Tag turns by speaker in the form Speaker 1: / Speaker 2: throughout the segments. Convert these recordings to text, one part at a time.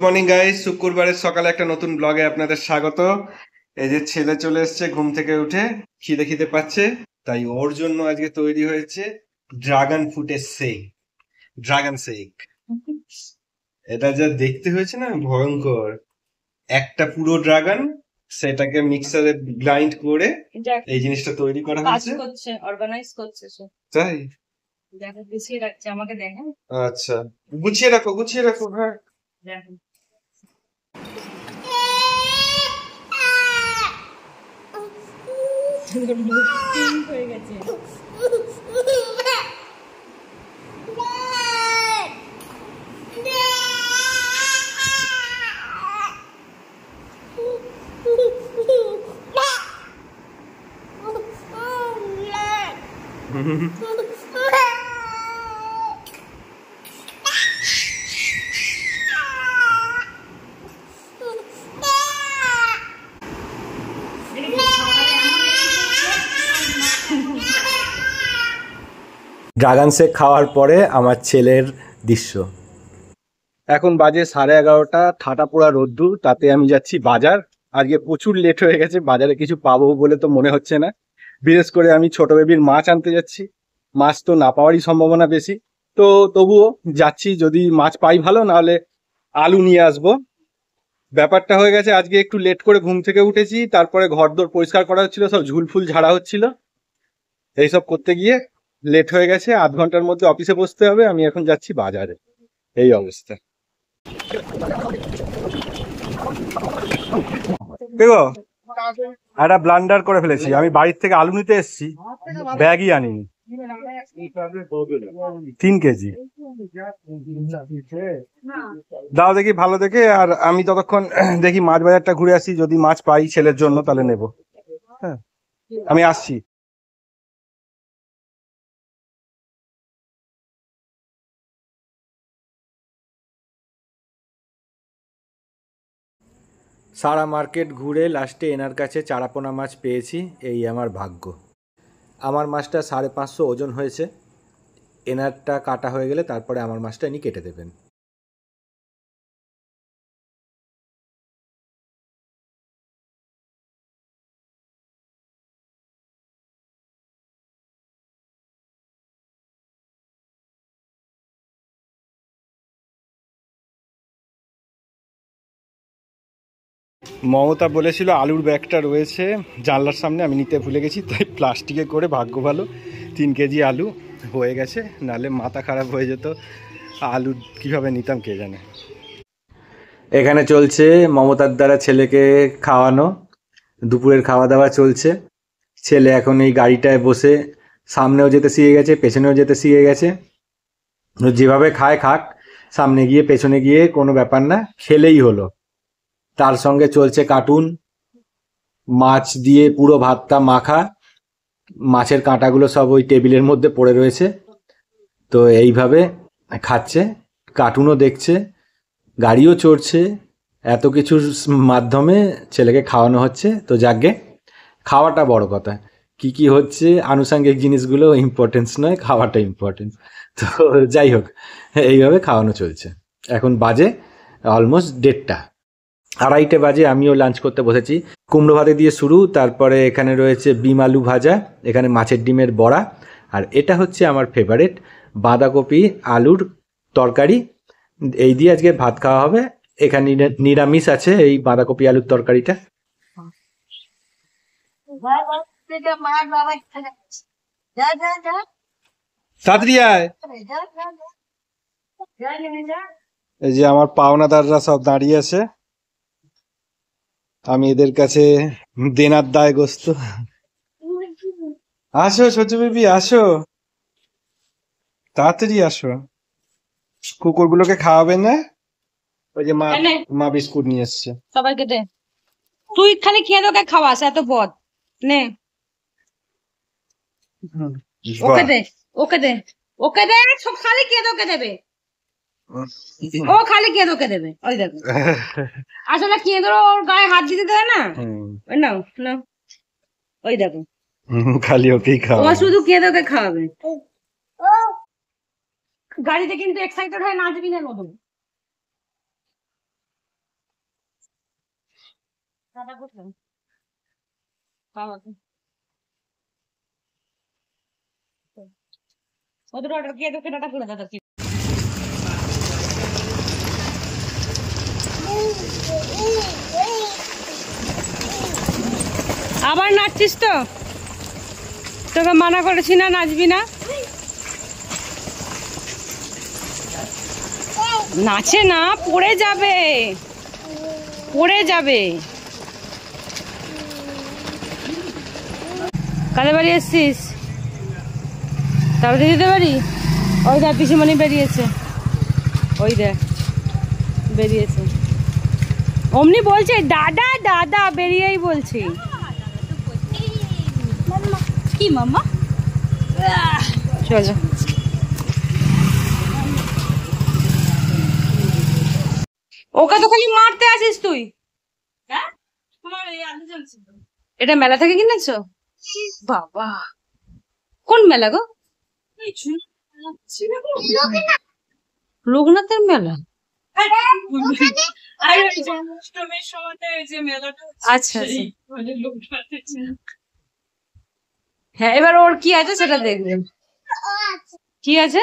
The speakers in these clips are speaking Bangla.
Speaker 1: মর্নিং গাইস, শুক্রবারের সকালে একটা নতুন ব্লগে আপনাদের স্বাগত। এই যে ছেলে চলে এসেছে ঘুম থেকে উঠে, খিদে খিদে পাচ্ছে, তাই ওর জন্য আজকে তৈরি হয়েছে ড্রাগন ফ্রুটের শেক। ড্রাগন শেক, এটা যা দেখতে হয়েছে না ভয়ঙ্কর। একটা পুরো ড্রাগন, সেটাকে মিক্সারে গ্রাইন্ড করে এই জিনিসটা তৈরি করা হয়েছে।
Speaker 2: অর্গানাইজ করছে সে।
Speaker 1: তাই
Speaker 2: দেখো গুছিয়ে রাখছে, আমাকে দেখেন।
Speaker 1: আচ্ছা, গুছিয়ে রাখো গুছিয়ে রাখো। হ্যাঁ,
Speaker 2: দেখেন হয়ে গেছে।
Speaker 1: ড্রাগন শেক খাওয়ার পরে আমার ছেলের দৃশ্য। এখন বাজে 11:30, ঠাটা পোড়া রোদ্দুর, তাতে আমি যাচ্ছি বাজার। আজকে প্রচুর লেট হয়ে গেছে, বাজারে কিছু পাবো বলে তো মনে হচ্ছে না। বিশেষ করে আমি ছোট বেবির মাছ আনতে যাচ্ছি। মাছ তো না পাওয়ারই সম্ভাবনা বেশি, তো তবুও যাচ্ছি, যদি মাছ পাই ভালো, নাহলে আলু নিয়ে আসবো। ব্যাপারটা হয়ে গেছে, আজকে একটু লেট করে ঘুম থেকে উঠেছি, তারপরে ঘরদোর পরিষ্কার করা হচ্ছিল, সব ঝুল ফুল ঝাড়া হচ্ছিল, এইসব করতে গিয়ে লেট হয়ে গেছে। আধ ঘন্টার মধ্যে অফিসে বসতে হবে, আমি এখন যাচ্ছি বাজারে। এই অবস্থা। দেখো, একটা ব্লান্ডার করে ফেলেছি। আমি বাড়ির থেকে আলু নিতে এসেছি, ব্যাগই আনিনি। 3 কেজি দাও দেখি ভালো দেখে। আর আমি ততক্ষণ দেখি মাছ বাজারটা ঘুরে আসি, যদি মাছ পাই ছেলের জন্য তাহলে নেব। হ্যাঁ, আমি আসছি। সারা মার্কেট ঘুরে লাস্টে এনার কাছে চারাপোনা মাছ পেয়েছি। এই আমার ভাগ্য। আমার মাছটা 550 ওজন হয়েছে। এনারটা কাটা হয়ে গেলে তারপরে আমার মাছটা ইনি কেটে দেবেন। মমতা বলেছিল আলুর ব্যাগটা রয়েছে জানলার সামনে, আমি নিতে ভুলে গেছি, তাই প্লাস্টিকে করে, ভাগ্য ভালো 3 কেজি আলু হয়ে গেছে, নাহলে মাথা খারাপ হয়ে যেত। আলু কিভাবে নিতাম কে জানে। এখানে চলছে মমতার দ্বারা ছেলেকে খাওয়ানো, দুপুরের খাওয়া দাওয়া চলছে। ছেলে এখন এই গাড়িটায় বসে সামনেও যেতে শিখে গেছে, পেছনেও যেতে শিখে গেছে। যেভাবে খায় খাক, সামনে গিয়ে পেছনে গিয়ে কোনো ব্যাপার না, খেলেই হলো। তার সঙ্গে চলছে কার্টুন। মাছ দিয়ে পুরো ভাতটা মাখা, মাছের কাঁটাগুলো সব ওই টেবিলের মধ্যে পড়ে রয়েছে। তো এইভাবে খাচ্ছে, কার্টুনও দেখছে, গাড়িও চড়ছে। এত কিছুর মাধ্যমে ছেলেকে খাওয়ানো হচ্ছে। তো যাকগে, খাওয়াটা বড় কথা, কি কি হচ্ছে আনুষঙ্গিক জিনিসগুলো ইম্পর্টেন্স নয়, খাওয়াটা ইম্পর্টেন্ট। তো যাই হোক, এইভাবে খাওয়ানো চলছে। এখন বাজে অলমোস্ট 1:30, 2:30 বাজে। আমিও লাঞ্চ করতে বসেছি। কুমড়ো ভাতে দিয়ে শুরু, তারপরে এখানে রয়েছে বিম আলু ভাজা, এখানে মাছের ডিমের বড়া, আর এটা হচ্ছে আমার ফেভারিট বাঁধাকপি আলুর তরকারি। এই দিয়ে আজকে ভাত খাওয়া হবে। এখানে নিরামিষ আছে এই বাঁধাকপি আলুর তরকারিটা। তাড়াতাড়ি আয়। এই যে আমার পাওনাদাররা সব দাঁড়িয়ে আছে, আমি এদের কাছে দেনার দায়গ্রস্ত। আসো ছোট বেবি, আসো, তাড়াতাড়ি আসো। কুকুরগুলোকে খাওয়াবে না? ওই যে মা বিস্কুট নিয়ে এসছে।
Speaker 2: সবাইকে দে, তুই খালি খেয়ে তোকে খাওয়াস, এত পদ নে। ওকে দে, ওকে দে, ওকে দে, সব খালি খেয়ে তোকে দেবে। ও খালি খেয়ে তোকে দেবে। ওই দেখো, আসলে খেয়ে ধরো ওর গায়ে হাত দিতে দেয় না। নাও নাও, ওই দেখো,
Speaker 1: খালি ওকেই খাওয়া,
Speaker 2: ও শুধু খেয়ে তোকে খাওয়াবে। গাড়িতে কিন্তু এক্সাইটেড হয়ে নাচবি না নতুন। ওদের অর্ডার কি এত কেনাটা করে দাদা কি আবার নাচছিস তো? তোকে মানা করেছি না নাচবি না? নাচে না, পড়ে যাবে, পড়ে যাবে। কাদের বাড়ি এসছিস? তারপরে দিতে পারি? ওই দেখ পিসিমণি বেরিয়েছে, ওই দেখ বেরিয়েছে। অমনি বলছে দাদা দাদা, বেরিয়েই বলছি। কি মাম্মা? চলো ওকে তো খালি মারতে আসিস তুই। এটা মেলা থেকে কিনেছো? বাবা কোন মেলা গো? লোকনাথের মেলা? আচ্ছা হ্যাঁ, এবার ওর কি আছে সেটা দেখবেন। কি আছে?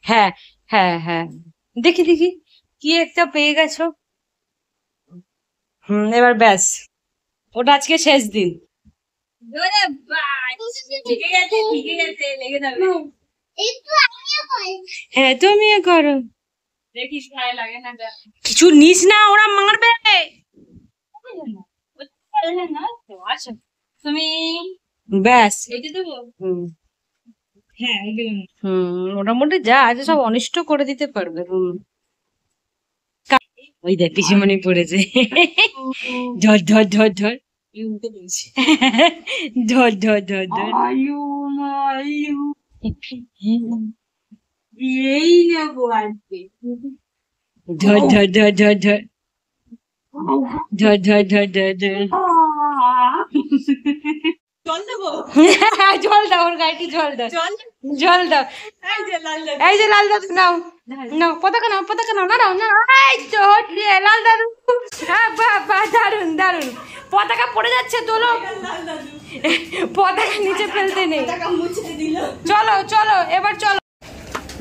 Speaker 2: হ্যাঁ হ্যাঁ হ্যাঁ, দেখি দেখি কি একটা পেয়ে গেছো। এবার ব্যাস, ওটা আজকে শেষ দিন। হ্যাঁ তুমি করো, দেখিস গায়ে লাগে না, কিছু নিস না, ওরা মারবে। তুমি ব্যাস মোটামুটি যা আছে সব অনিষ্ট করে দিতে পারবে। ওই দেখ পিসিমণি পড়েছে, ধর ধর ধর ধর ধর ধর ধর ধর। এই নেবো আজকে, ধর ধর ধর ধর ধর ধর ধর ধর ধর ধর। জল দেবো? জল দাও, ওর গাড়িটি জল দাও, জল দাও। এই যে লাল দাদু, নাও নাও, পতাকা নাও, পতাকা নাও, নাও নাও। এই তো হচ্ছে লাল দাদু। হ্যাঁ বাবা, দারুন দারুন। পতাকা পড়ে যাচ্ছে, তোলো। পতাকা নিচে ফেলতে নেই। চলো চলো এবার চলো।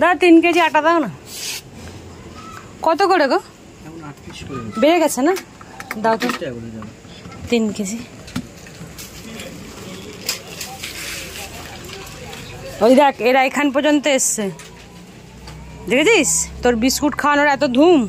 Speaker 2: দাদা 3 কেজি আটা দাও না। কত করে গো? বেড়ে গেছে না? দাও তো 3 কেজি। ওই দেখ এরা এখান পর্যন্ত এসছে, দেখেছিস? তোর বিস্কুট খাওয়ানোর এত ধুম।